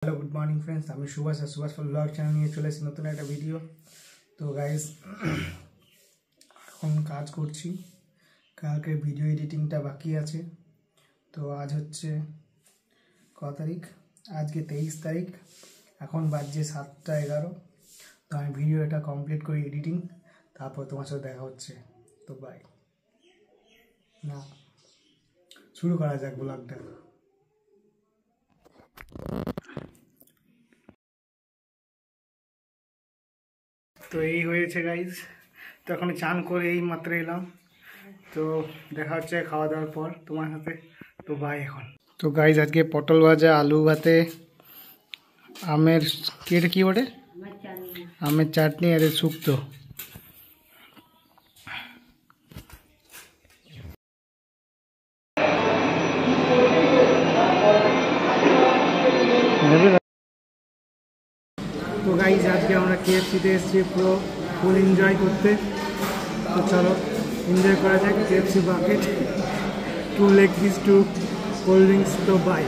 Hello good morning friends, আমি সুভাষ আর Subhash blog channel নিয়ে চলে এসেছি নতুন একটা ভিডিও। তো গাইজ এখন কাজ করছি, কালকে ভিডিও এডিটিংটা বাকি আছে। তো আজ হচ্ছে কত তারিখ? আজকে 23 তারিখ, এখন বাজছে 7:11। তো আমি ভিডিওটা কমপ্লিট করি এডিটিং, তারপর তোমার সাথে দেখা হচ্ছে। তো বাই, না শুরু করা যাক ব্লগটা। তো এই হয়েছে গাইজ, তো এখন চান করে এই মাত্র এলাম। তো দেখা হচ্ছে খাওয়া দাওয়ার পর তোমার সাথে। তো বাই এখন। তো গাইজ আজকে পটল ভাজা, আলু ভাতে, আমের কি, এটা কি বটে, আমের চাটনি আর শুক্তো। তো গাইজ আজকে আমরা KFC-তে এসেছি পুরো ফুল এনজয় করতে। তো চলো এনজয় করা যাক। KFC bucket, 2 leg piece, 2 cold drinks. তো বাই।